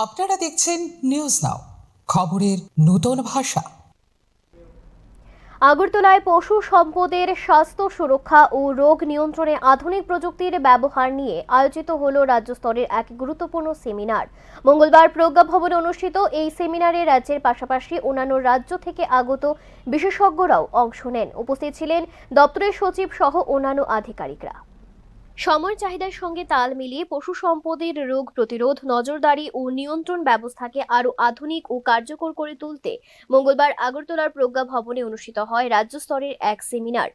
আপনারা দেখছেন news now, খবরের নতুন ভাষা। আগরতলায় পশু সম্পদের স্বাস্থ্য সুরক্ষা ও রোগ নিয়ন্ত্রণে আধুনিক প্রযুক্তির ব্যবহার নিয়ে আয়োজিত হলো রাজ্য স্তরের এক গুরুত্বপূর্ণ সেমিনার। মঙ্গলবার প্রজ্ঞা ভবনে অনুষ্ঠিত এই সেমিনারে রাজ্যের পাশাপাশি অন্যান্য রাজ্য থেকে আগত বিশেষজ্ঞরাও অংশ নেন। উপস্থিত ছিলেন দপ্তরের সচিব সহ অন্যান্য আধিকারিকরা। সময়ের চাহিদার সঙ্গে তাল মিলিয়ে পশু সম্পদের রোগ প্রতিরোধ, নজরদারি ও নিয়ন্ত্রণ ব্যবস্থাকে আরও আধুনিক ও কার্যকর করে তুলতে মঙ্গলবার আগরতলার প্রজ্ঞা ভবনে অনুষ্ঠিত হয় রাজ্য স্তরের এক সেমিনার।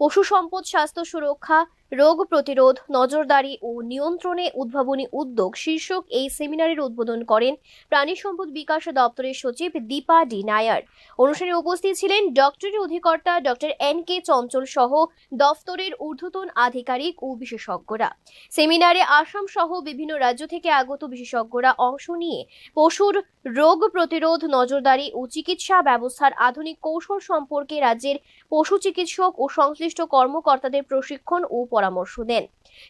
পশু সম্পদ স্বাস্থ্য সুরক্ষা, রোগ প্রতিরোধ, নজরদারি ও নিয়ন্ত্রণে উদ্ভাবনী উদ্যোগ শীর্ষক এই সেমিনারের উদ্বোধন করেন প্রাণী সম্পদ বিকাশ দপ্তরের সচিব দীপা ডি নায়ার। অনুষ্ঠানে উপস্থিত ছিলেন ডক্টরি অধিকর্তা ডক্টর এন.কে. চঞ্চল সহ দফতরের ঊর্ধ্বতন আধিকারিক ও বিশেষজ্ঞরা। সেমিনারে আসাম সহ বিভিন্ন রাজ্য থেকে আগত বিশেষজ্ঞরা অংশ নিয়ে পশুর রোগ প্রতিরোধ, নজরদারি ও চিকিৎসা ব্যবস্থার আধুনিক কৌশল সম্পর্কে রাজ্যের পশু চিকিৎসক ও সংশ্লিষ্ট কর্মকর্তাদের প্রশিক্ষণ ও পরামর্শ দেন।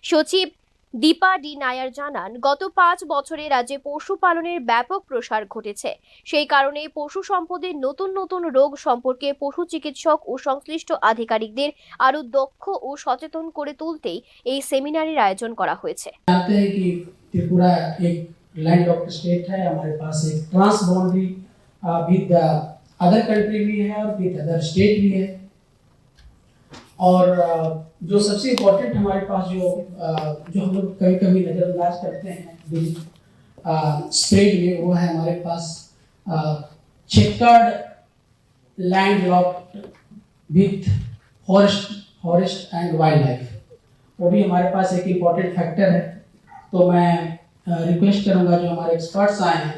সচিব দীপা ডি নায়ার জানান, গত 5 বছরে রাজ্যে পশুপালনের ব্যাপক প্রসার ঘটেছে। সেই কারণে পশু সম্পদের নতুন নতুন রোগ সম্পর্কে পশু চিকিৎসক ও সংশ্লিষ্ট আধিকারিকদের আরো দক্ষ ও সচেতন করে তুলতেই এই সেমিনারের আয়োজন করা হয়েছে। जानते हैं कि त्रिपुरा एक लैंड लॉक्ड स्टेट है। हमारे पास एक trans boundary with other country भी है और विद अदर स्टेट भी है। और जो सबसे इम्पोर्टेंट हमारे पास जो हम लोग कभी कभी नज़रअंदाज करते हैं स्प्रेड में, वो है हमारे पास checkered land locked with forest and wildlife, वो भी हमारे पास एक इम्पॉर्टेंट फैक्टर है। तो मैं रिक्वेस्ट करूंगा जो हमारे एक्सपर्ट्स आए हैं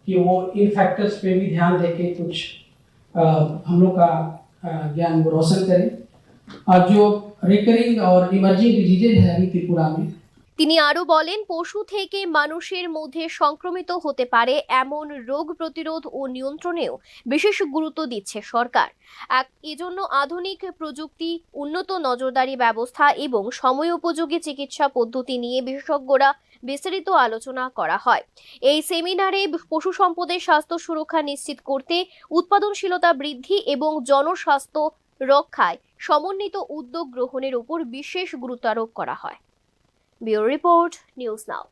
कि वो इन फैक्टर्स पे भी ध्यान देके कुछ हम लोग का ज्ञान वो रोशन करें। और जो रिकरिंग और इमर्जिंग डिजीजेज है अभी त्रिपुरा में, তিনি আরো বলেন, পশু থেকে মানুষের মধ্যে সংক্রমিত হতে পারে এমন রোগ প্রতিরোধ ও নিয়ন্ত্রণেও বিশেষ গুরুত্ব দিচ্ছে সরকার। এজন্য আধুনিক প্রযুক্তি, উন্নত নজরদারি ব্যবস্থা এবং সময়োপযোগী চিকিৎসা পদ্ধতি নিয়ে বিশেষজ্ঞরা বিস্তারিত আলোচনা করা হয়। এই সেমিনারে পশু সম্পদের স্বাস্থ্য সুরক্ষা নিশ্চিত করতে, উৎপাদনশীলতা বৃদ্ধি এবং জনস্বাস্থ্য রক্ষায় সমন্বিত উদ্যোগ গ্রহণের উপর বিশেষ গুরুত্ব আরোপ করা হয়। Bureau Report, News Now.